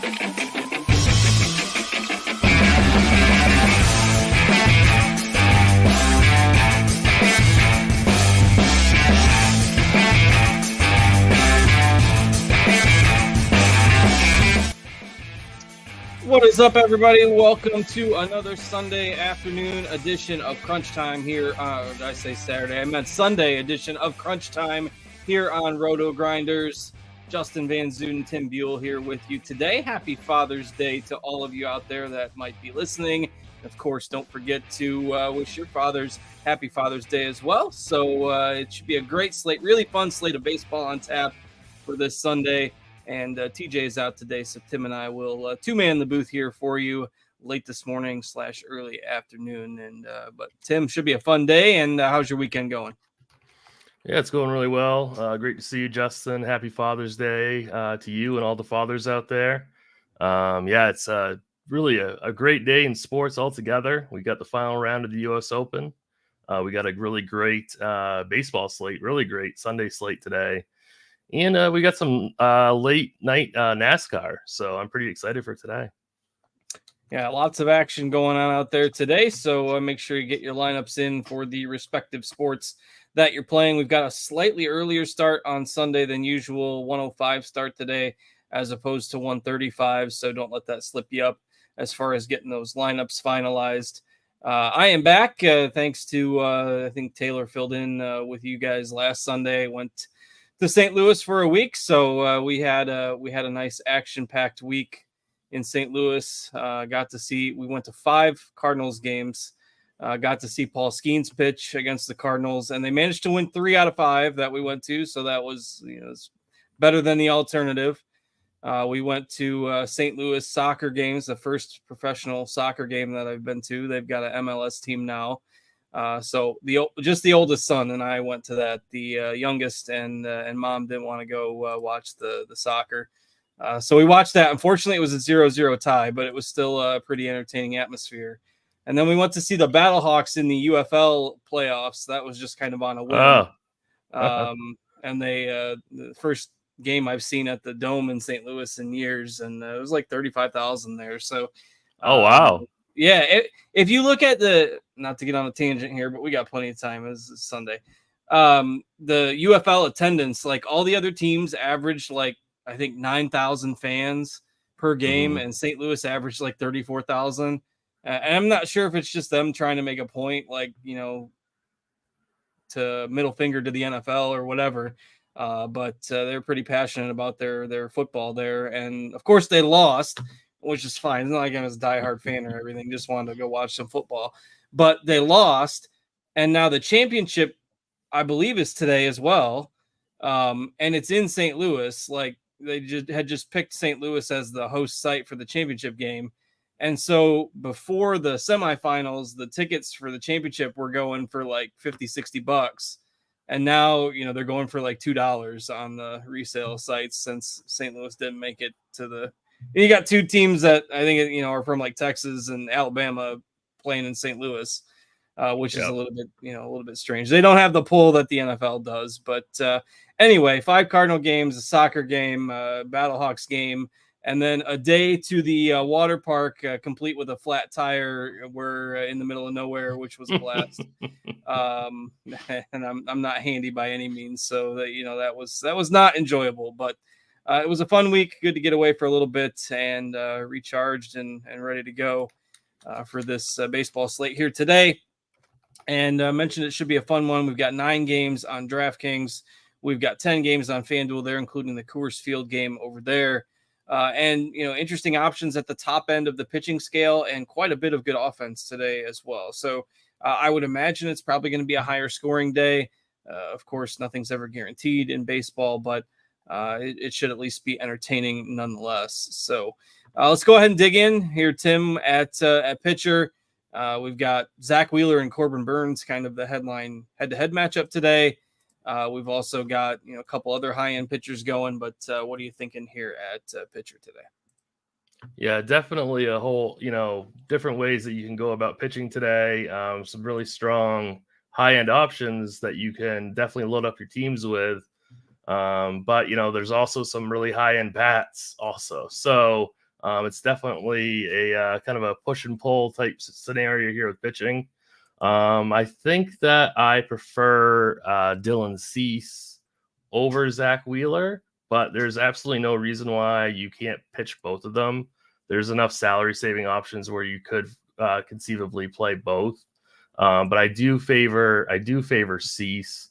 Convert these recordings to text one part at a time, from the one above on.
What is up, everybody? Welcome to another Sunday afternoon edition of Crunch Time here. Did I say Saturday? I meant Sunday edition of Crunch Time here on Roto Grinders. Justin Van Zuden, Tim Buell here with you today. Happy Father's Day to all of you out there that might be listening. Of course, don't forget to wish your fathers happy Father's Day as well. So it should be a great slate, really fun slate of baseball on tap for this Sunday. And TJ is out today, so Tim and I will two-man the booth here for you late this morning / early afternoon. And but Tim, should be a fun day. And how's your weekend going? Yeah, it's going really well. Great to see you, Justin. Happy Father's Day to you and all the fathers out there. It's really a great day in sports altogether. We got the final round of the U.S. Open. We got a really great baseball slate, really great Sunday slate today. And we got some late night NASCAR. So I'm pretty excited for today. Yeah, lots of action going on out there today. So make sure you get your lineups in for the respective sports that you're playing. We've got a slightly earlier start on Sunday than usual, 1:05 start today as opposed to 1:35. So don't let that slip you up as far as getting those lineups finalized. I am back thanks to, I think Taylor filled in with you guys last Sunday. Went to St. Louis for a week. So we had a nice action-packed week in St. Louis. We went to 5 Cardinals games, got to see Paul Skeens pitch against the Cardinals, and they managed to win 3 out of 5 that we went to. So that was, it's better than the alternative. We went to St. Louis soccer games, the first professional soccer game that I've been to. They've got an MLS team now. So the oldest son and I went to that. The youngest and mom didn't want to go watch the soccer. So we watched that. Unfortunately, it was a 0-0 tie, but it was still a pretty entertaining atmosphere. And then we went to see the Battlehawks in the UFL playoffs. That was just kind of on a whim. And the first game I've seen at the Dome in St. Louis in years, and it was like 35,000 there. So, wow. Yeah, if you look at not to get on a tangent here, but we got plenty of time. It's Sunday. The UFL attendance, like all the other teams averaged like, I think 9,000 fans per game, and St. Louis averaged like 34,000. And I'm not sure if it's just them trying to make a point, like, to middle finger to the NFL or whatever. But they're pretty passionate about their football there. And of course they lost, which is fine. It's not like I was a diehard fan or everything. Just wanted to go watch some football. But they lost, and now the championship, I believe, is today as well. And it's in St. Louis. Like, they had just picked St. Louis as the host site for the championship game. And so before the semifinals, the tickets for the championship were going for like $50-$60. And now, they're going for like $2 on the resale sites since St. Louis didn't make it to the. You got 2 teams that I think, are from like Texas and Alabama playing in St. Louis, which is a little bit strange. They don't have the pull that the NFL does. But anyway, 5 Cardinal games, a soccer game, Battlehawks game, and then a day to the water park, complete with a flat tire. We're in the middle of nowhere, which was a blast. And I'm not handy by any means, so that was not enjoyable, but it was a fun week. Good to get away for a little bit and recharged and ready to go for this baseball slate here today. And mentioned it should be a fun one. We've got 9 games on DraftKings. We've got 10 games on FanDuel there, including the Coors Field game over there. And interesting options at the top end of the pitching scale, and quite a bit of good offense today as well. So I would imagine it's probably going to be a higher scoring day. Of course, nothing's ever guaranteed in baseball, but it should at least be entertaining nonetheless. So let's go ahead and dig in here, Tim, at pitcher. We've got Zach Wheeler and Corbin Burns, kind of the headline head-to-head matchup today. We've also got a couple other high-end pitchers going, but what are you thinking here at pitcher today? Yeah, definitely a whole different ways that you can go about pitching today. Some really strong high-end options that you can definitely load up your teams with. But there's also some really high-end bats also. So It's definitely a kind of a push and pull type scenario here with pitching. I think that I prefer Dylan Cease over Zach Wheeler, but there's absolutely no reason why you can't pitch both of them. There's enough salary saving options where you could conceivably play both. But I do favor Cease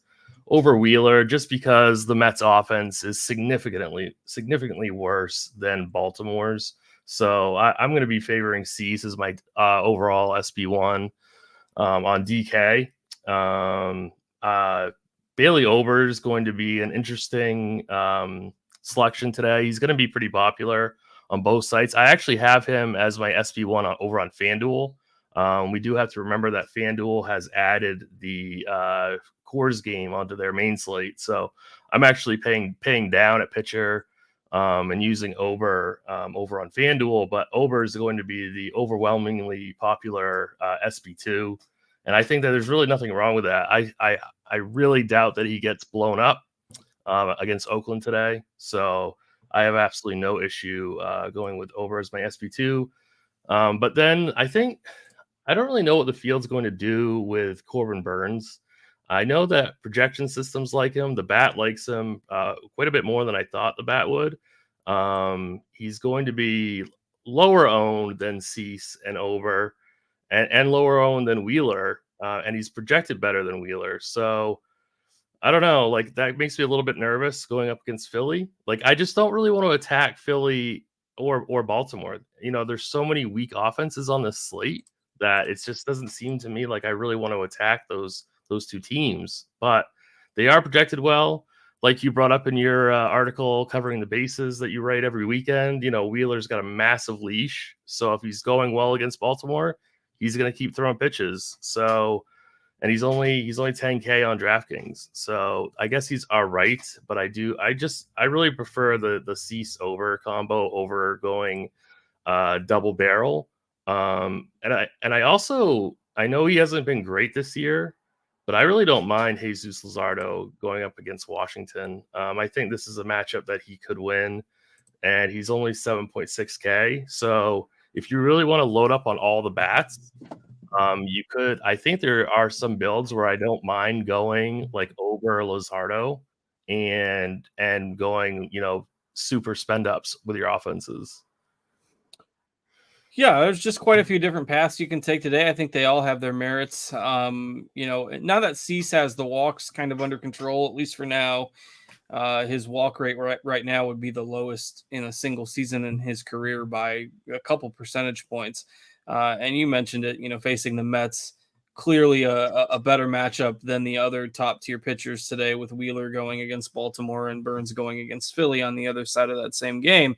over Wheeler just because the Mets offense is significantly worse than Baltimore's. So I'm going to be favoring Cease as my overall SB1 on DK. Bailey Ober is going to be an interesting selection today. He's going to be pretty popular on both sites. I actually have him as my SB1 over on FanDuel. We do have to remember that FanDuel has added the Coors game onto their main slate. So I'm actually paying down at pitcher and using Ober over on FanDuel. But Ober is going to be the overwhelmingly popular SB2. And I think that there's really nothing wrong with that. I really doubt that he gets blown up against Oakland today. So I have absolutely no issue going with Ober as my SB2. But then I don't really know what the field's going to do with Corbin Burns. I know that projection systems like him. The bat likes him quite a bit more than I thought the bat would. He's going to be lower owned than Cease and Ober, and lower owned than Wheeler, and he's projected better than Wheeler. So I don't know. Like, that makes me a little bit nervous going up against Philly. Like, I just don't really want to attack Philly or Baltimore. You know, there's so many weak offenses on this slate that it just doesn't seem to me like I really want to attack those two teams. But they are projected well. Like you brought up in your article covering the bases that you write every weekend, you know, Wheeler's got a massive leash. So if he's going well against Baltimore, he's going to keep throwing pitches. So, and he's only 10K on DraftKings. So I guess he's all right. But I really prefer the Cease over combo over going double barrel. And I know he hasn't been great this year, but I really don't mind Jesus Luzardo going up against Washington. I think this is a matchup that he could win, and he's only 7.6K. So if you really want to load up on all the bats, you could. I think there are some builds where I don't mind going like Ober or Luzardo and going, you know, super spend ups with your offenses. Yeah, there's just quite a few different paths you can take today. I think they all have their merits. You know, now that Cease has the walks kind of under control, at least for now, his walk rate right now would be the lowest in a single season in his career by a couple percentage points. And you mentioned it, you know, facing the Mets, clearly a better matchup than the other top tier pitchers today, with Wheeler going against Baltimore and Burns going against Philly on the other side of that same game.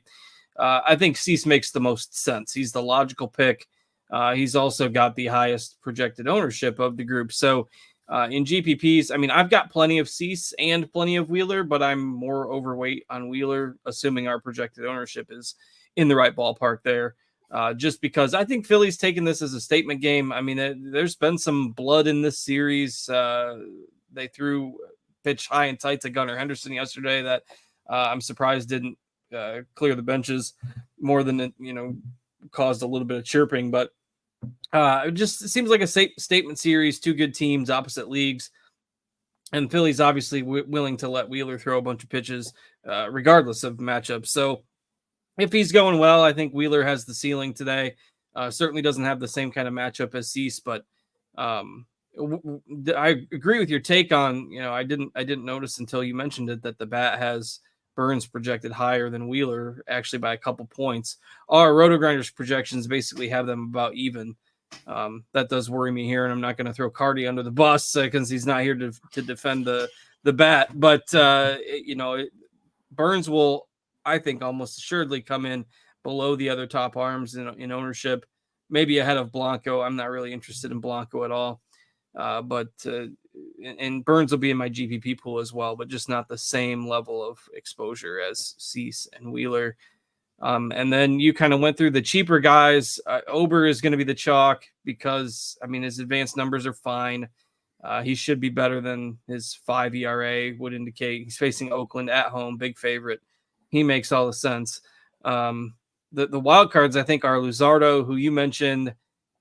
I think Cease makes the most sense. He's the logical pick. He's also got the highest projected ownership of the group. So in GPPs, I mean, I've got plenty of Cease and plenty of Wheeler, but I'm more overweight on Wheeler, assuming our projected ownership is in the right ballpark there. Just because I think Philly's taken this as a statement game. I mean, there's been some blood in this series. They threw pitch high and tight to Gunnar Henderson yesterday that I'm surprised didn't clear the benches more than it, you know, caused a little bit of chirping. But it seems like a statement series, two good teams, opposite leagues. And Philly's obviously willing to let Wheeler throw a bunch of pitches regardless of matchups. So if he's going well, I think Wheeler has the ceiling today. Certainly doesn't have the same kind of matchup as Cease, but I agree with your take on, you know, I didn't notice until you mentioned it that the bat has Burns projected higher than Wheeler, actually by a couple points. Our RotoGrinders projections basically have them about even. That does worry me here, and I'm not going to throw Cardi under the bus because he's not here to defend the bat. But you know, Burns will, I think, almost assuredly come in below the other top arms in ownership, maybe ahead of Blanco. I'm not really interested in Blanco at all, but and Burns will be in my GPP pool as well, but just not the same level of exposure as Cease and Wheeler. And then you kind of went through the cheaper guys. Ober is going to be the chalk because, I mean, his advanced numbers are fine. He should be better than his 5 ERA would indicate. He's facing Oakland at home, big favorite. He makes all the sense. the wild cards, I think, are Luzardo, who you mentioned.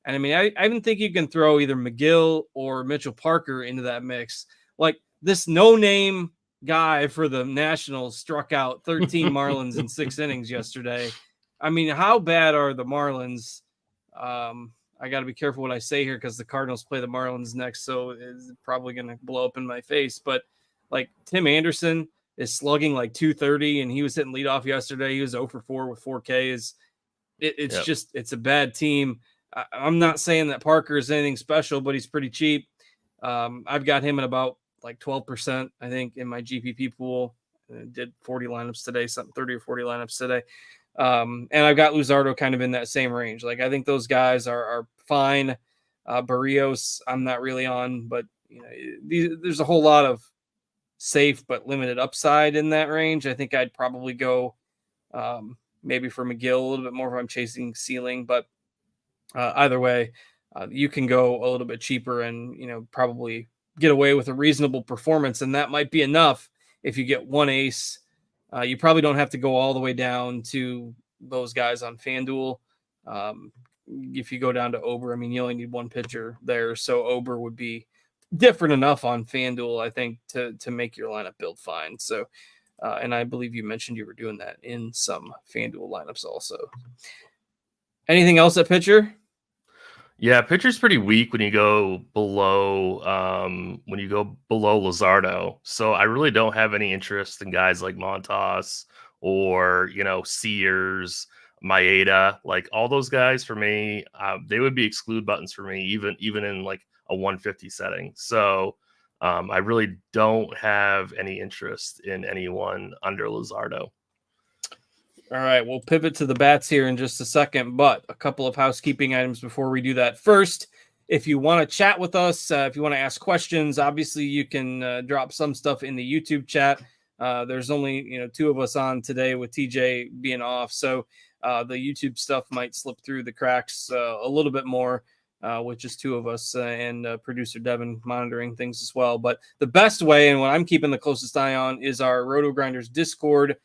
And I mean, I even think you can throw either McGill or Mitchell Parker into that mix. Like this no-name guy for the Nationals struck out 13 Marlins in 6 innings yesterday. I mean, how bad are the Marlins? I got to be careful what I say here because the Cardinals play the Marlins next, so it's probably going to blow up in my face. But like Tim Anderson is slugging like 230, and he was hitting leadoff yesterday. He was 0 for 4 with 4 Ks. It's just it's a bad team. I'm not saying that Parker is anything special, but he's pretty cheap. I've got him at about like 12%, I think, in my GPP pool. I did 40 lineups today, something 30 or 40 lineups today. And I've got Luzardo kind of in that same range. Like I think those guys are fine. Barrios, I'm not really on, but you know, there's a whole lot of safe but limited upside in that range. I think I'd probably go maybe for McGill a little bit more if I'm chasing ceiling, but either way, you can go a little bit cheaper and, you know, probably get away with a reasonable performance. And that might be enough if you get one ace. You probably don't have to go all the way down to those guys on FanDuel. If you go down to Ober, I mean, you only need one pitcher there. So Ober would be different enough on FanDuel, I think, to make your lineup build fine. So, and I believe you mentioned you were doing that in some FanDuel lineups also. Anything else at pitcher? Yeah, pitcher's pretty weak when you go below Luzardo. So I really don't have any interest in guys like Montas or, you know, Sears, Maeda. Like all those guys for me, they would be exclude buttons for me, even in like a 150 setting. So I really don't have any interest in anyone under Luzardo. All right, we'll pivot to the bats here in just a second, but a couple of housekeeping items before we do that. First, if you want to chat with us, if you want to ask questions, obviously you can drop some stuff in the YouTube chat. There's only 2 of us on today with TJ being off, so the YouTube stuff might slip through the cracks a little bit more with just 2 of us and producer Devin monitoring things as well. But the best way, and what I'm keeping the closest eye on, is our Roto Grinders Discord,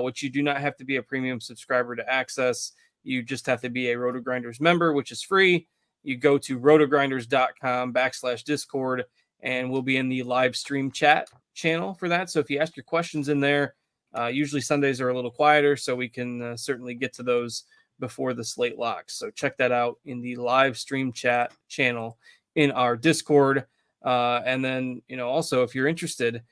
which you do not have to be a premium subscriber to access. You just have to be a Roto Grinders member, which is free. You go to rotogrinders.com/Discord, and we'll be in the live stream chat channel for that. So if you ask your questions in there, usually Sundays are a little quieter, so we can certainly get to those before the slate locks. So check that out in the live stream chat channel in our Discord. And then, also if you're interested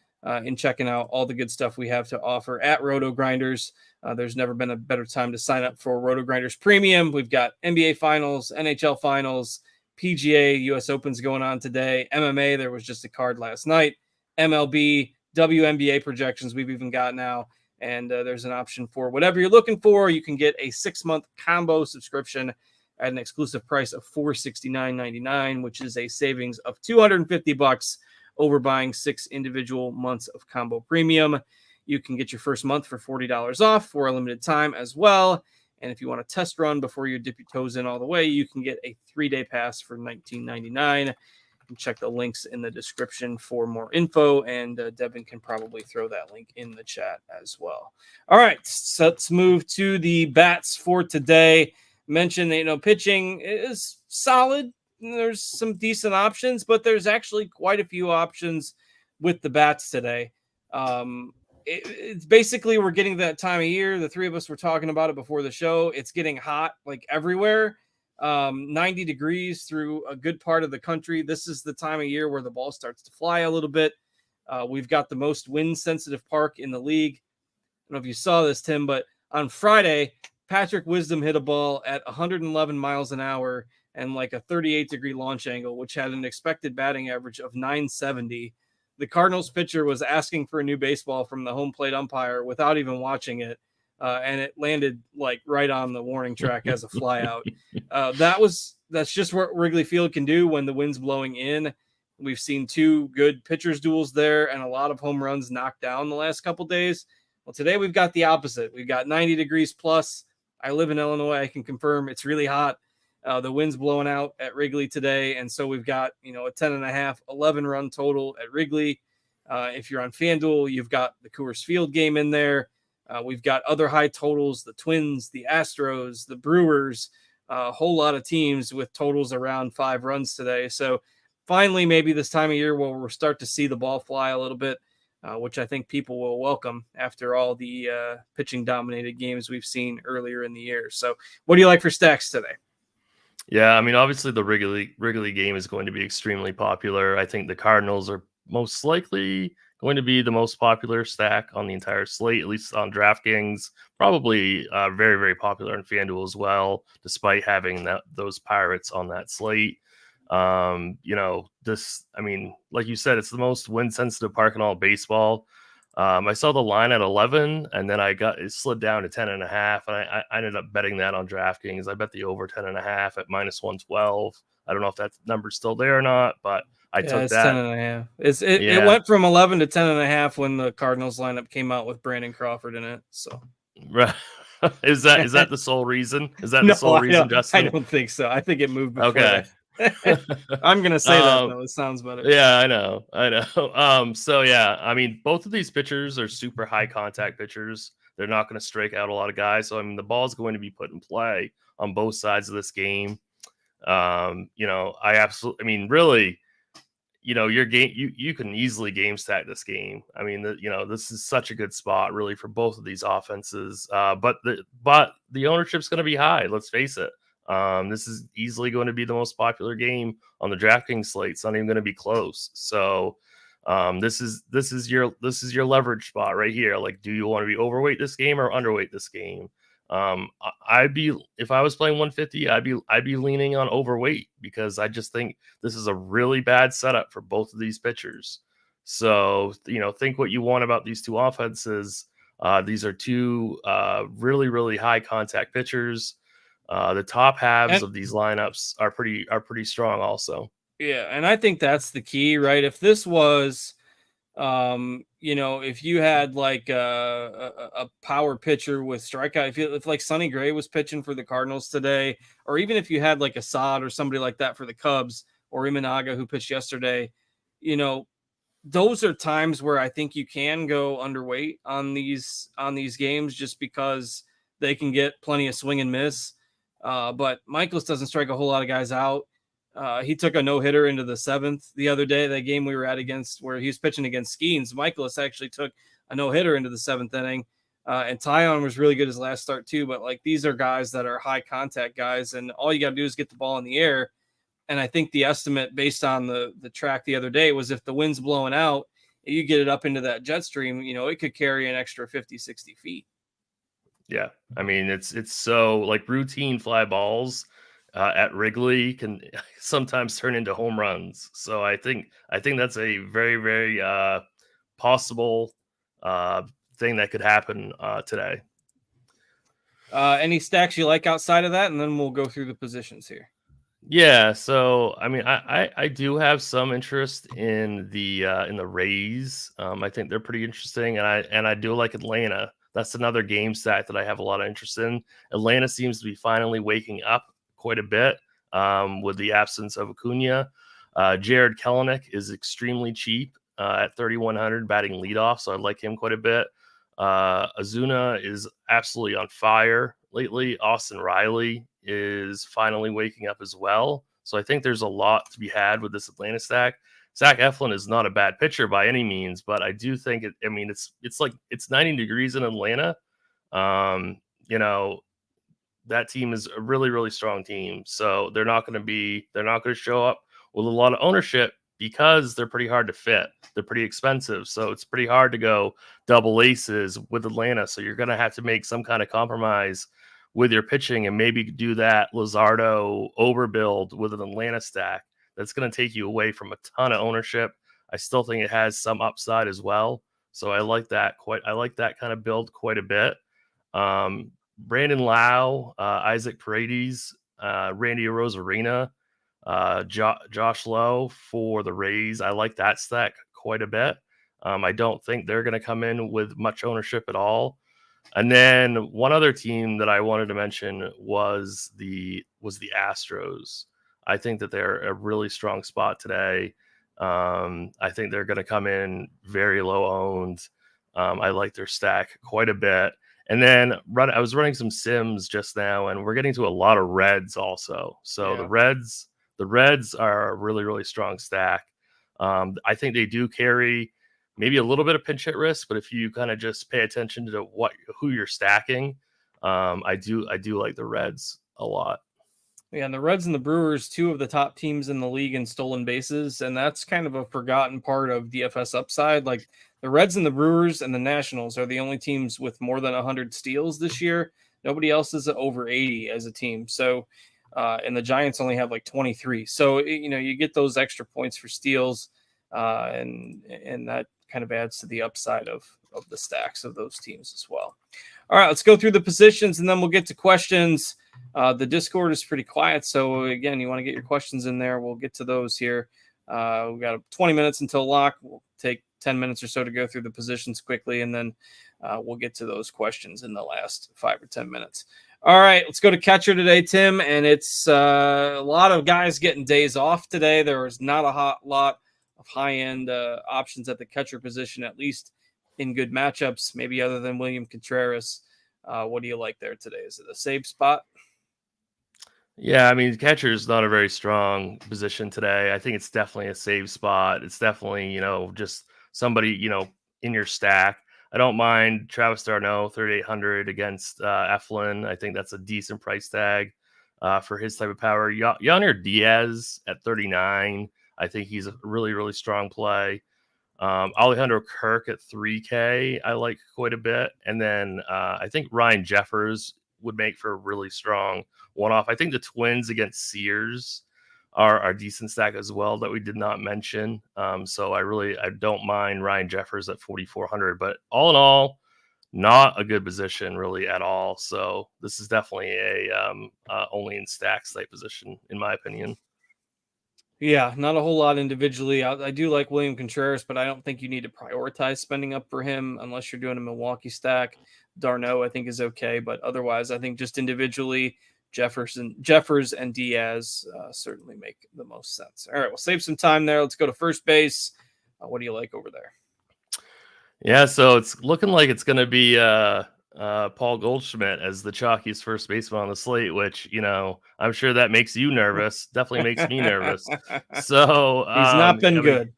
in checking out all the good stuff we have to offer at Roto Grinders, there's never been a better time to sign up for Roto Grinders Premium. We've got NBA Finals, NHL Finals, PGA, US Opens going on today, MMA, there was just a card last night, MLB, WNBA projections we've even got now, and there's an option for whatever you're looking for. You can get a 6-month combo subscription at an exclusive price of $469.99, which is a savings of $250 over buying 6 individual months of combo premium. You can get your first month for $40 off for a limited time as well. And if you want a test run before you dip your toes in all the way, you can get a 3-day pass for $19.99. You can check the links in the description for more info, and Devin can probably throw that link in the chat as well. All right, so let's move to the bats for today. Mentioned that, pitching is solid. There's some decent options, but there's actually quite a few options with the bats today. It's basically, we're getting that time of year. The 3 of us were talking about it before the show. It's getting hot like everywhere. 90 degrees through a good part of the country. This is the time of year where the ball starts to fly a little bit. We've got the most wind sensitive park in the league. I don't know if you saw this, Tim, but on Friday, Patrick Wisdom hit a ball at 111 miles an hour and like a 38-degree launch angle, which had an expected batting average of 970. The Cardinals pitcher was asking for a new baseball from the home plate umpire without even watching it, and it landed like right on the warning track as a flyout. That's just what Wrigley Field can do when the wind's blowing in. We've seen 2 good pitchers duels there and a lot of home runs knocked down the last couple days. Well, today we've got the opposite. We've got 90 degrees plus. I live in Illinois. I can confirm it's really hot. The wind's blowing out at Wrigley today, and so we've got a 10.5, 11-run total at Wrigley. If you're on FanDuel, you've got the Coors Field game in there. We've got other high totals, the Twins, the Astros, the Brewers, a whole lot of teams with totals around 5 runs today. So finally, maybe this time of year where we'll start to see the ball fly a little bit, which I think people will welcome after all the pitching dominated games we've seen earlier in the year. So what do you like for stacks today? Yeah, I mean, obviously the Wrigley game is going to be extremely popular. I think the Cardinals are most likely going to be the most popular stack on the entire slate, at least on DraftKings. Probably very, very popular in FanDuel as well, despite having those Pirates on that slate. I mean, like you said, it's the most wind-sensitive park in all of baseball. I saw the line at 11, and then it slid down to 10.5, and I ended up betting that on DraftKings. I bet the over 10.5 at -112. I don't know if that number's still there or not, but I took it's that. 10.5. It went from 11 to 10.5 when the Cardinals lineup came out with Brandon Crawford in it. So Right. Is that the sole reason? Is that no, the sole reason, I Justin? don't think so. I think it moved before Okay. that. I'm gonna say that though. It sounds better. Yeah, I know. So yeah, I mean, both of these pitchers are super high contact pitchers. They're not going to strike out a lot of guys. So I mean, the ball is going to be put in play on both sides of this game. I mean, really, your game, you can easily game stack this game. I mean, this is such a good spot really for both of these offenses. But the ownership's going to be high. Let's face it. This is easily going to be the most popular game on the DraftKings slate. It's not even going to be close. So, this is your leverage spot right here. Like, do you want to be overweight this game or underweight this game? If I was playing 150, I'd be leaning on overweight because I just think this is a really bad setup for both of these pitchers. So, think what you want about these two offenses. These are two really, really high contact pitchers. The top halves of these lineups are pretty strong also. Yeah, and I think that's the key, right? If this was if you had like a power pitcher with strikeout, if like Sonny Gray was pitching for the Cardinals today, or even if you had like Assad or somebody like that for the Cubs, or Imanaga who pitched yesterday, those are times where I think you can go underweight on these games just because they can get plenty of swing and miss. But Michaelis doesn't strike a whole lot of guys out. He took a no-hitter into the 7th the other day, that game we were at where he was pitching against Skeens. Michaelis actually took a no-hitter into the 7th inning. And Tyon was really good his last start too. But like, these are guys that are high contact guys, and all you got to do is get the ball in the air. And I think the estimate based on the track the other day was if the wind's blowing out, you get it up into that jet stream, it could carry an extra 50, 60 feet. Yeah. I mean, it's so like routine fly balls at Wrigley can sometimes turn into home runs. So I think that's a very, very possible thing that could happen today. Any stacks you like outside of that, and then we'll go through the positions here. Yeah, so I mean, I do have some interest in the Rays. I think they're pretty interesting, and I do like Atlanta. That's another game stack that I have a lot of interest in. Atlanta seems to be finally waking up quite a bit with the absence of Acuna. Jared Kelenic is extremely cheap at 3,100 batting leadoff, so I like him quite a bit. Azuna is absolutely on fire lately. Austin Riley is finally waking up as well. So I think there's a lot to be had with this Atlanta stack. Zach Eflin is not a bad pitcher by any means, but I do think it's 90 degrees in Atlanta. That team is a really, really strong team. So they're not going to show up with a lot of ownership because they're pretty hard to fit. They're pretty expensive. So it's pretty hard to go double aces with Atlanta. So you're going to have to make some kind of compromise with your pitching and maybe do that Luzardo overbuild with an Atlanta stack. That's going to take you away from a ton of ownership. I still think it has some upside as well. So I like that kind of build quite a bit. Brandon Lau, Isaac Paredes, Randy Arozarena, Josh Lowe for the Rays. I like that stack quite a bit. I don't think they're going to come in with much ownership at all. And then one other team that I wanted to mention was the Astros. I think that they're a really strong spot today. I think they're going to come in very low owned. I like their stack quite a bit. And then I was running some sims just now, and we're getting to a lot of reds also. So the reds are a really, really strong stack. I think they do carry maybe a little bit of pinch hit risk, but if you kind of just pay attention to who you're stacking, I do like the reds a lot. Yeah, and the Reds and the Brewers, two of the top teams in the league in stolen bases, and that's kind of a forgotten part of DFS upside. Like the Reds and the Brewers and the Nationals are the only teams with more than 100 steals this year. Nobody else is over 80 as a team. So, and the Giants only have like 23. So, you get those extra points for steals, and that kind of adds to the upside of the stacks of those teams as well. All right, let's go through the positions, and then we'll get to questions. The Discord is pretty quiet, so again, you want to get your questions in there. We'll get to those here. We've got 20 minutes until lock. We'll take 10 minutes or so to go through the positions quickly, and then we'll get to those questions in the last 5 or 10 minutes. All right, let's go to catcher today, Tim, and it's a lot of guys getting days off today. There is not a lot of high-end options at the catcher position, at least in good matchups, maybe other than William Contreras. What do you like there today? Is it a safe spot? Yeah, I mean, catcher is not a very strong position today. I think it's definitely a save spot. It's definitely, just somebody, in your stack. I don't mind Travis d'Arnaud, 3,800 against Eflin. I think that's a decent price tag for his type of power. Yonder Diaz at 39. I think he's a really, really strong play. Alejandro Kirk at 3K, I like quite a bit. And then I think Ryan Jeffers would make for a really strong one-off. I think the Twins against Sears are a decent stack as well that we did not mention. So I don't mind Ryan Jeffers at 4,400. But all in all, not a good position really at all. So this is definitely a only in stacks type position, in my opinion. Yeah, not a whole lot individually. I do like William Contreras, but I don't think you need to prioritize spending up for him unless you're doing a Milwaukee stack. d'Arnaud, I think, is okay, but otherwise, I think just individually, Jeffers and Diaz certainly make the most sense. All right, we'll save some time there. Let's go to first base. What do you like over there? Yeah, so it's looking like it's going to be Paul Goldschmidt as the chalkiest first baseman on the slate, which, I'm sure that makes you nervous. Definitely makes me nervous. So he's not been good.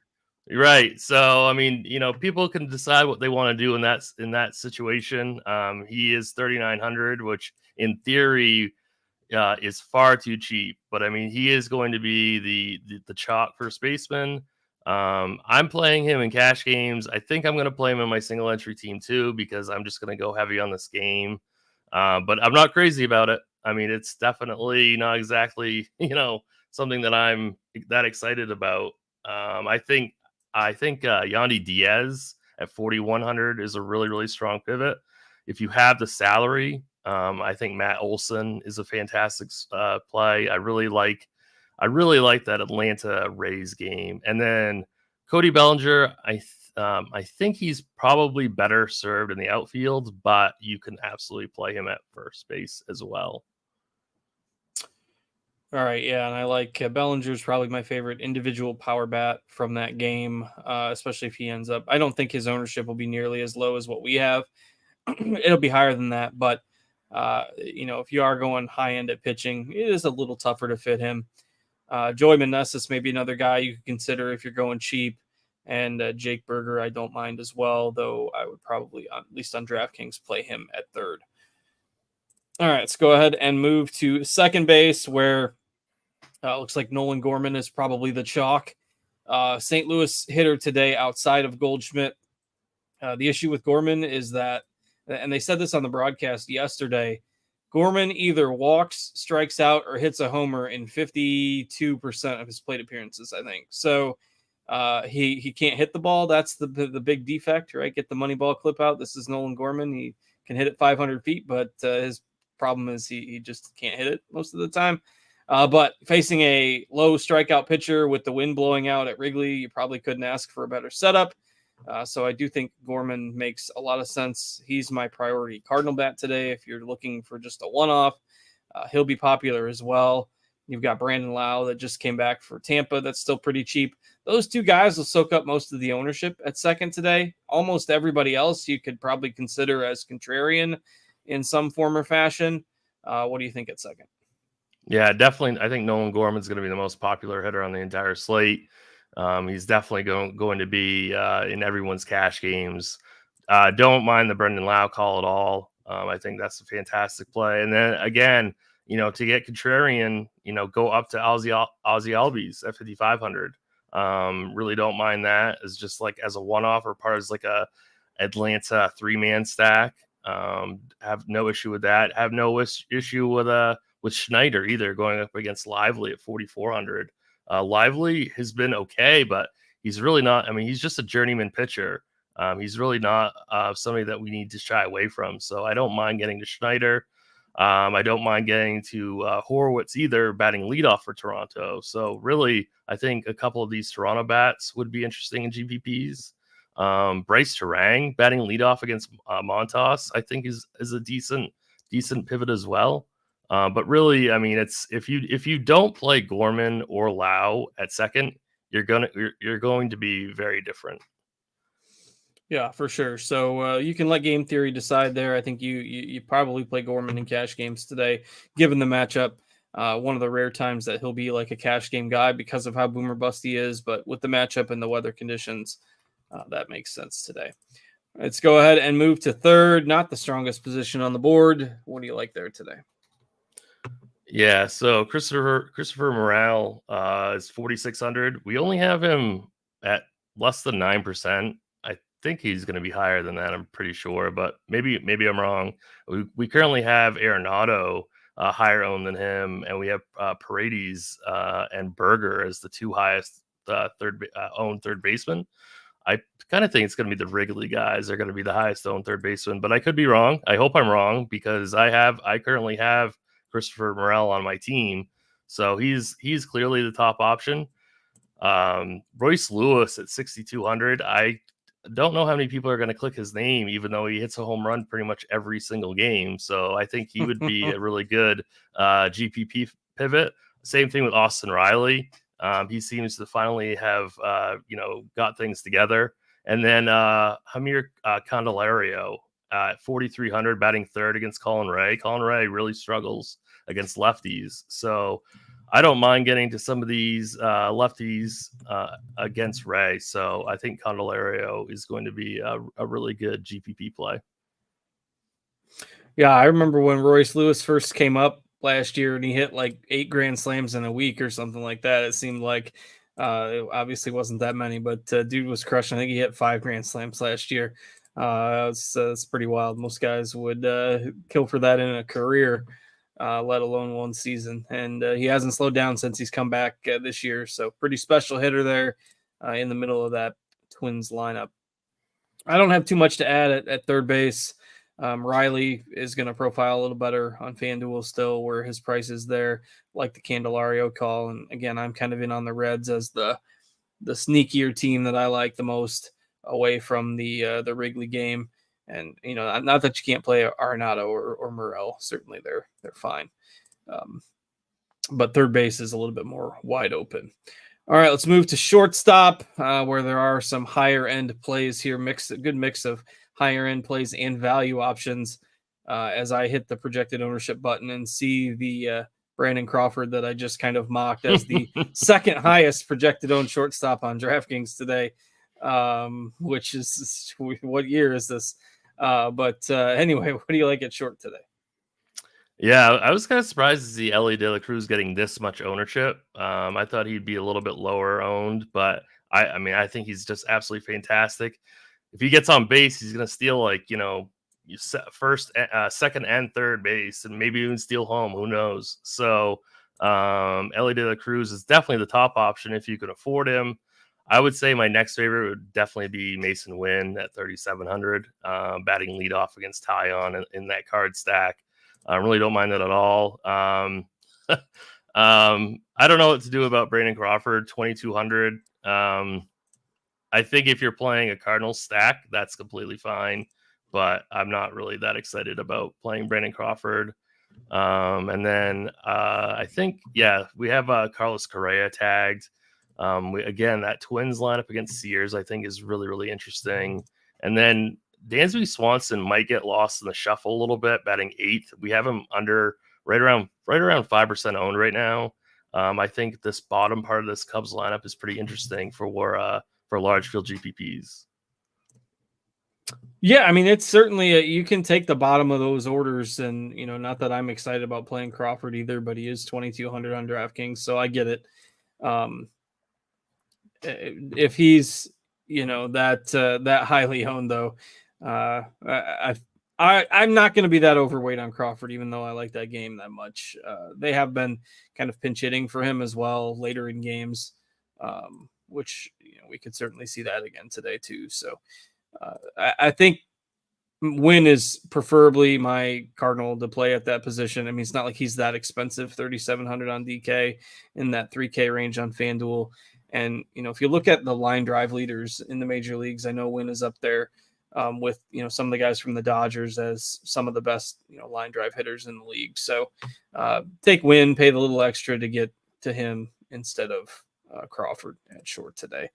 Right. So, people can decide what they want to do in that situation. He is 3,900, which in theory is far too cheap. But he is going to be the chalk first baseman. I'm playing him in cash games. I think I'm going to play him in my single entry team too, because I'm just going to go heavy on this game. But I'm not crazy about it. It's definitely not exactly, something that I'm that excited about. I think Yandy Diaz at 4,100 is a really, really strong pivot. If you have the salary, I think Matt Olson is a fantastic play. I really like that Atlanta Rays game. And then Cody Bellinger, I think he's probably better served in the outfield, but you can absolutely play him at first base as well. All right, yeah, and I like Bellinger's probably my favorite individual power bat from that game, especially if he ends up. I don't think his ownership will be nearly as low as what we have. It'll be higher than that, but if you are going high end at pitching, it is a little tougher to fit him. Joey Meneses may be another guy you could consider if you're going cheap, and Jake Berger I don't mind as well, though I would probably, at least on DraftKings, play him at third. All right, let's go ahead and move to second base, where looks like Nolan Gorman is probably the chalk. St. Louis hitter today outside of Goldschmidt. The issue with Gorman is that, and they said this on the broadcast yesterday, Gorman either walks, strikes out, or hits a homer in 52% of his plate appearances, I think. So he can't hit the ball. That's the big defect, right? Get the money ball clip out. This is Nolan Gorman. He can hit it 500 feet, but his problem is he just can't hit it most of the time. But facing a low strikeout pitcher with the wind blowing out at Wrigley, you probably couldn't ask for a better setup. So I do think Gorman makes a lot of sense. He's my priority Cardinal bat today. If you're looking for just a one-off, he'll be popular as well. You've got Brandon Lau that just came back for Tampa. That's still pretty cheap. Those two guys will soak up most of the ownership at second today. Almost everybody else you could probably consider as contrarian in some form or fashion. What do you think at second? Yeah, definitely. I think Nolan Gorman's going to be the most popular hitter on the entire slate. He's definitely going to be in everyone's cash games. Don't mind the Brendan Lau call at all. I think that's a fantastic play. And then again, to get contrarian, go up to Ozzy Albies at 5,500. Really don't mind that as just like as a one-off or part of like a Atlanta 3-man stack. Have no issue with that. Have no issue with Schneider either, going up against Lively at 4,400. Lively has been okay, but he's really not. I mean, he's just a journeyman pitcher. He's really not somebody that we need to shy away from. So I don't mind getting to Schneider. I don't mind getting to Horowitz either, batting leadoff for Toronto. So really, I think a couple of these Toronto bats would be interesting in GPPs. Bryce Terang batting leadoff against Montas, I think is a decent pivot as well. But really, I mean, it's if you don't play Gorman or Lau at second, you're going to be very different. Yeah, for sure. So you can let game theory decide there. I think you probably play Gorman in cash games today, given the matchup. One of the rare times that he'll be like a cash game guy because of how boomer bust he is. But with the matchup and the weather conditions, that makes sense today. Let's go ahead and move to third. Not the strongest position on the board. What do you like there today? Yeah, so Christopher Morale is 4,600. We only have him at less than 9%. I think he's going to be higher than that. I'm pretty sure, but maybe I'm wrong. We currently have Arenado higher owned than him, and we have Paredes and Berger as the two highest owned third baseman. I kind of think it's going to be the Wrigley guys are going to be the highest owned third baseman, but I could be wrong. I hope I'm wrong because I currently have Christopher Morel on my team, so he's clearly the top option. Royce Lewis at 6,200. I don't know how many people are going to click his name, even though he hits a home run pretty much every single game. So I think he would be a really good GPP pivot. Same thing with Austin Riley. He seems to finally have got things together. And then Hamir Candelario at 4,300, batting third against Colin Ray. Colin Ray really struggles against lefties, so I don't mind getting to some of these lefties against Ray. So I think Candelario is going to be a really good GPP play. Yeah, I remember when Royce Lewis first came up last year and he hit like 8 grand slams in a week or something like that. It seemed like it obviously wasn't that many, but dude was crushing. I think he hit 5 grand slams last year. It's pretty wild. Most guys would kill for that in a career, let alone one season. And he hasn't slowed down since he's come back this year. So pretty special hitter there in the middle of that Twins lineup. I don't have too much to add at third base. Riley is going to profile a little better on FanDuel still, where his price is there, like the Candelario call. And again, I'm kind of in on the Reds as the sneakier team that I like the most away from the Wrigley game. And not that you can't play Arenado or Morel. Certainly they're fine. But third base is a little bit more wide open. All right, let's move to shortstop, where there are some higher end plays here. A good mix of higher end plays and value options. As I hit the projected ownership button and see the Brandon Crawford that I just kind of mocked as the second highest projected owned shortstop on DraftKings today, which is what year is this? But anyway, what do you like at short today? Yeah, I was kind of surprised to see Ellie De La Cruz getting this much ownership. I thought he'd be a little bit lower owned, but I think he's just absolutely fantastic. If he gets on base, he's going to steal first, second, and third base, and maybe even steal home. Who knows? So Ellie De La Cruz is definitely the top option if you can afford him. I would say my next favorite would definitely be Mason Wynn at 3,700, batting leadoff against Tyon in that card stack. I really don't mind that at all. I don't know what to do about Brandon Crawford, 2,200. I think if you're playing a Cardinals stack, that's completely fine. But I'm not really that excited about playing Brandon Crawford. And then I think, we have Carlos Correa tagged. Again, that Twins lineup against Sears, I think, is really, really interesting. And then Dansby Swanson might get lost in the shuffle a little bit, batting 8th. We have him under right around 5% owned right now. I think this bottom part of this Cubs lineup is pretty interesting for large field GPPs. Yeah, I mean, it's certainly you can take the bottom of those orders, and not that I'm excited about playing Crawford either, but he is 2,200 on DraftKings, so I get it. If he's that highly owned, though, I'm not going to be that overweight on Crawford, even though I like that game that much. They have been kind of pinch hitting for him as well later in games, which we could certainly see that again today too. So I think Wynn is preferably my Cardinal to play at that position. I mean, it's not like he's that expensive, 3,700 on DK, in that 3K range on FanDuel. And, if you look at the line drive leaders in the major leagues, I know Wynn is up there with, some of the guys from the Dodgers as some of the best, line drive hitters in the league. So take Wynn, pay the little extra to get to him instead of Crawford at short today.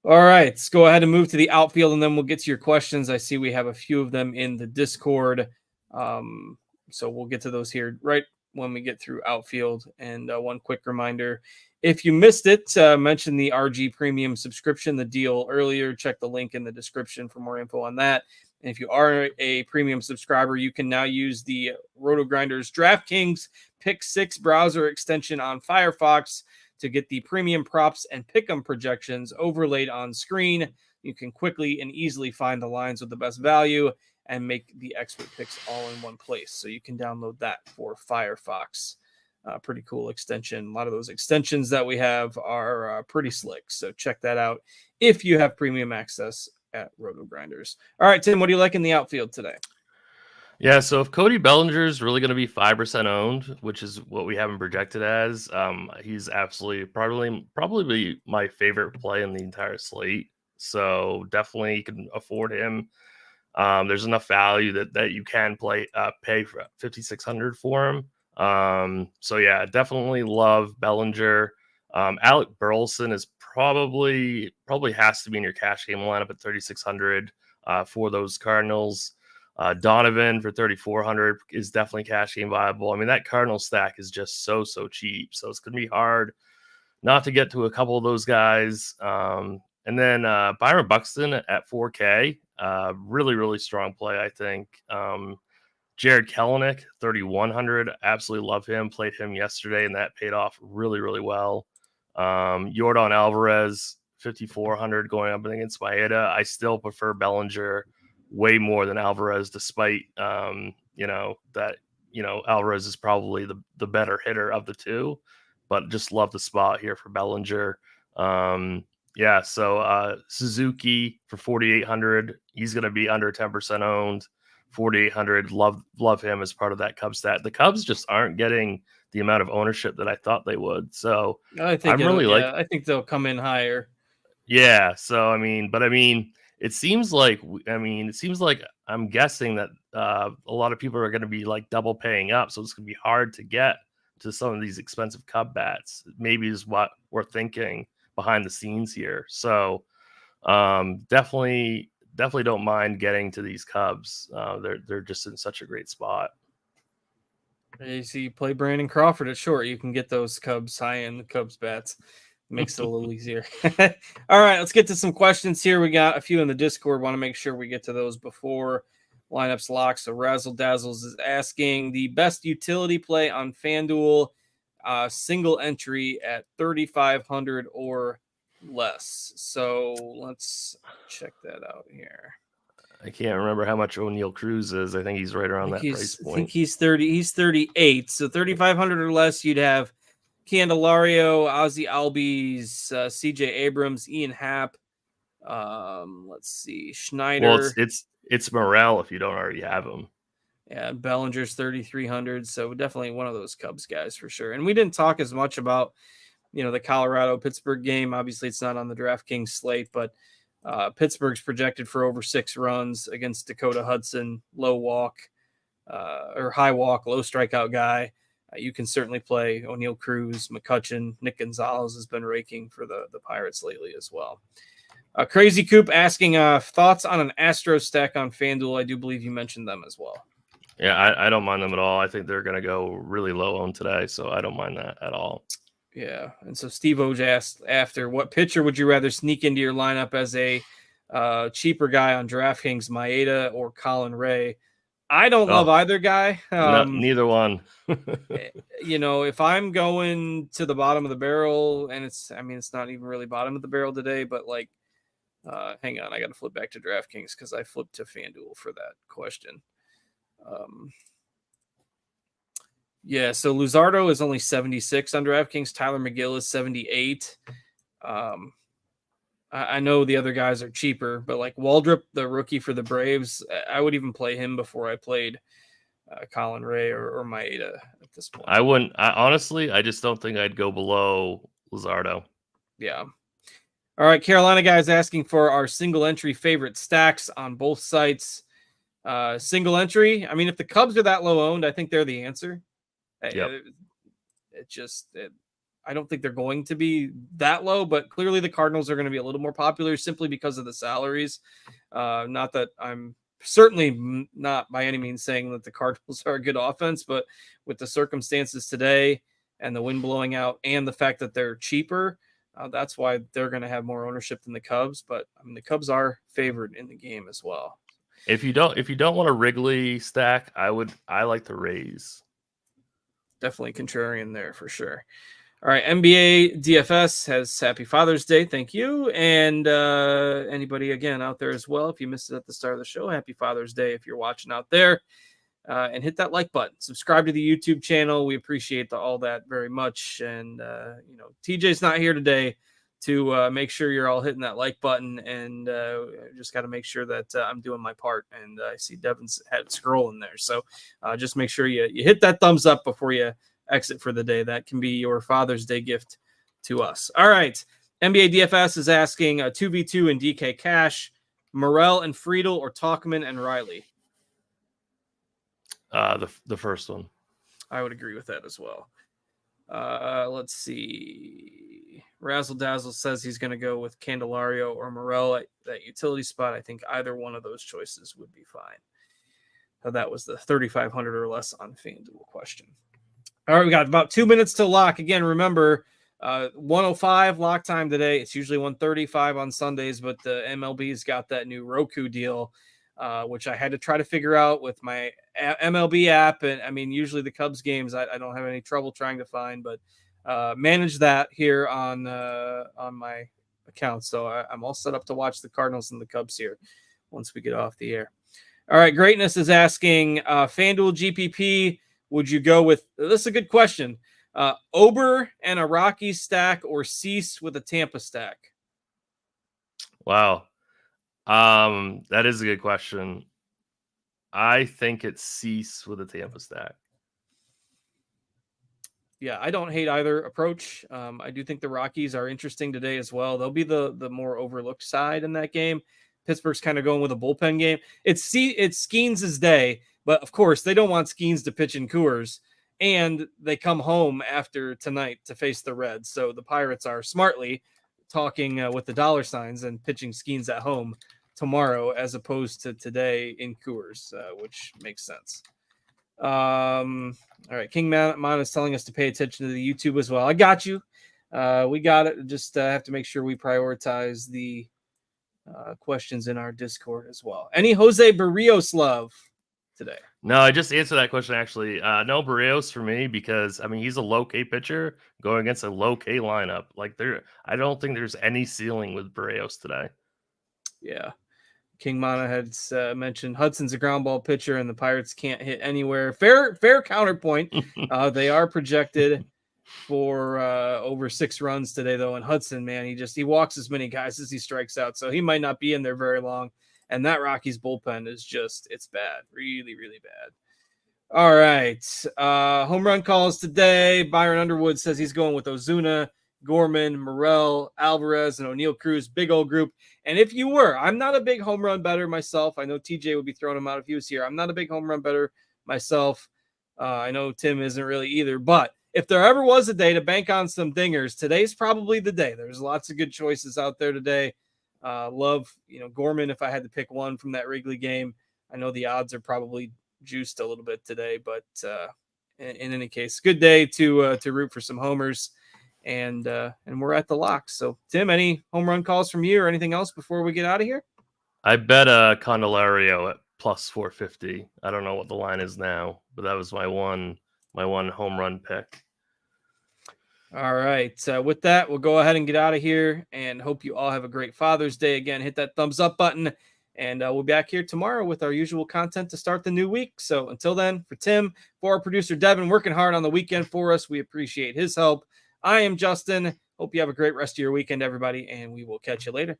All right, let's go ahead and move to the outfield, and then we'll get to your questions. I see we have a few of them in the Discord. So we'll get to those here right when we get through outfield. And one quick reminder, if you missed it, mention the RG Premium subscription, the deal earlier. Check the link in the description for more info on that. And if you are a premium subscriber, you can now use the RotoGrinders DraftKings Pick 6 browser extension on Firefox to get the premium props and pick'em projections overlaid on screen. You can quickly and easily find the lines with the best value and make the expert picks all in one place. So you can download that for Firefox. Pretty cool extension. A lot of those extensions that we have are pretty slick. So check that out if you have premium access at RotoGrinders. All right, Tim, what do you like in the outfield today? Yeah, so if Cody Bellinger is really going to be 5% owned, which is what we have him projected as, he's absolutely probably my favorite play in the entire slate. So definitely you can afford him. There's enough value that you can pay for 5,600 for him. So yeah, definitely love Bellinger. Alec Burleson is probably has to be in your cash game lineup at 3,600 for those Cardinals. Donovan for 3,400 is definitely cash game viable. I mean, that Cardinal stack is just so cheap. So it's going to be hard not to get to a couple of those guys. And then Byron Buxton at 4K, really strong play, I think. Jared Kelenic, 3,100. Absolutely love him. Played him yesterday, and that paid off really well. Yordan Alvarez, 5,400 going up against Maeda. I still prefer Bellinger way more than Alvarez, despite Alvarez is probably the better hitter of the two, but just love the spot here for Bellinger. So Suzuki for 4,800, he's going to be under 10% owned. 4,800, love him as part of that Cubs stat. The Cubs just aren't getting the amount of ownership that I thought they would. So I think they'll come in higher. Yeah. So it seems like I'm guessing that a lot of people are going to be like double paying up, so it's going to be hard to get to some of these expensive Cub bats. Maybe is what we're thinking behind the scenes here. So definitely don't mind getting to these Cubs. They're just in such a great spot. You see, you play Brandon Crawford at short, you can get those Cubs high-end Cubs bats. Makes it a little easier. All right, let's get to some questions here. We got a few in the Discord. Want to make sure we get to those before lineups lock. So Razzle Dazzles is asking the best utility play on FanDuel, single entry at 3,500 or less. So let's check that out here. I can't remember how much O'Neal Cruz is. I think he's right around that price point. I think he's 30. He's 38. So 3,500 or less, you'd have Candelario, Ozzy Albies, CJ Abrams, Ian Happ. Let's see, Schneider. Well, it's Morel if you don't already have him. Yeah, Bellinger's 3,300. So definitely one of those Cubs guys for sure. And we didn't talk as much about, the Colorado-Pittsburgh game. Obviously, it's not on the DraftKings slate, but Pittsburgh's projected for over 6 runs against Dakota Hudson, low walk. or high walk, low strikeout guy, you can certainly play O'Neal Cruz, McCutchen. Nick Gonzalez has been raking for the Pirates lately as well. Crazy Coop asking thoughts on an Astro stack on FanDuel. I do believe you mentioned them as well. Yeah, I don't mind them at all. I think they're going to go really low on today, so I don't mind that at all. Yeah, and so Steve Oj asked after, what pitcher would you rather sneak into your lineup as a cheaper guy on DraftKings, Maeda or Colin Ray? I don't love either guy. Neither one. If I'm going to the bottom of the barrel, and it's not even really bottom of the barrel today, but like, hang on, I got to flip back to DraftKings because I flipped to FanDuel for that question. Yeah, so Luzardo is only 76 on DraftKings. Tyler McGill is 78. I know the other guys are cheaper, but like Waldrop, the rookie for the Braves, I would even play him before I played Colin Ray or Maeda at this point. I wouldn't. Honestly, I just don't think I'd go below Luzardo. Yeah. All right, Carolina guys asking for our single entry favorite stacks on both sites. Single entry, I mean, if the Cubs are that low owned, I think they're the answer. Yep. I don't think they're going to be that low, but clearly the Cardinals are going to be a little more popular simply because of the salaries. Not that I'm certainly not by any means saying that the Cardinals are a good offense, but with the circumstances today and the wind blowing out and the fact that they're cheaper, that's why they're going to have more ownership than the Cubs. But I mean, the Cubs are favored in the game as well. If you don't want a Wrigley stack, I like the Rays. Definitely contrarian there for sure. All right, NBA DFS has Happy Father's Day. Thank you. And anybody, again, out there as well, if you missed it at the start of the show, Happy Father's Day if you're watching out there. And hit that like button. Subscribe to the YouTube channel. We appreciate all that very much. And, TJ's not here today to make sure you're all hitting that like button. And just got to make sure that I'm doing my part. And I see Devin's head scrolling there. So just make sure you hit that thumbs up before you exit for the day. That can be your Father's Day gift to us. All right. NBA DFS is asking 2v2 and DK Cash, Morel and Friedel, or Talkman and Riley. The first one. I would agree with that as well. Let's see. Razzle Dazzle says he's going to go with Candelario or Morel at that utility spot. I think either one of those choices would be fine. So that was the 3,500 or less on FanDuel question. All right, we got about 2 minutes to lock. Again, remember, 105 lock time today. It's usually 135 on Sundays, but the MLB's got that new Roku deal, which I had to try to figure out with my MLB app. And I mean, usually the Cubs games, I don't have any trouble trying to find, but manage that here on my account. So I'm all set up to watch the Cardinals and the Cubs here once we get off the air. All right, Greatness is asking FanDuel GPP. Would you go with, this is a good question, Ober and a Rockies stack or Cease with a Tampa stack? Wow. That is a good question. I think it's Cease with a Tampa stack. Yeah, I don't hate either approach. I do think the Rockies are interesting today as well. They'll be the more overlooked side in that game. Pittsburgh's kind of going with a bullpen game. It's Skeens' day, but of course they don't want Skeens to pitch in Coors, and they come home after tonight to face the Reds. So the Pirates are smartly talking with the dollar signs and pitching Skeens at home tomorrow as opposed to today in Coors, which makes sense. All right, King Man is telling us to pay attention to the YouTube as well. I got you. We got it. Just have to make sure we prioritize the questions in our Discord as well. Any Jose Barrios love today? No, I just answered that question actually. No Barrios for me because I mean he's a low K pitcher going against a low K lineup. Like I don't think there's any ceiling with Barrios today. Yeah. King Mana had mentioned Hudson's a ground ball pitcher and the Pirates can't hit anywhere. Fair counterpoint. They are projected for over 6 runs today, though. And Hudson, man, he walks as many guys as he strikes out. So he might not be in there very long. And that Rockies bullpen is it's bad. Really, really bad. All right. Home run calls today. Byron Underwood says he's going with Ozuna, Gorman, Morel, Alvarez, and O'Neal Cruz. Big old group. And if you were, I'm not a big home run bettor myself. I know TJ would be throwing him out if he was here. I'm not a big home run bettor myself. I know Tim isn't really either, but if there ever was a day to bank on some dingers, today's probably the day. There's lots of good choices out there today. Love, Gorman, if I had to pick one from that Wrigley game. I know the odds are probably juiced a little bit today, but in any case, good day to root for some homers, and we're at the locks. So, Tim, any home run calls from you or anything else before we get out of here? I bet Candelario at plus 450. I don't know what the line is now, but that was my one home run pick. All right. With that, we'll go ahead and get out of here, and hope you all have a great Father's Day. Again, hit that thumbs up button, and we'll be back here tomorrow with our usual content to start the new week. So until then, for Tim, for our producer Devin, working hard on the weekend for us, we appreciate his help. I am Justin. Hope you have a great rest of your weekend, everybody, and we will catch you later.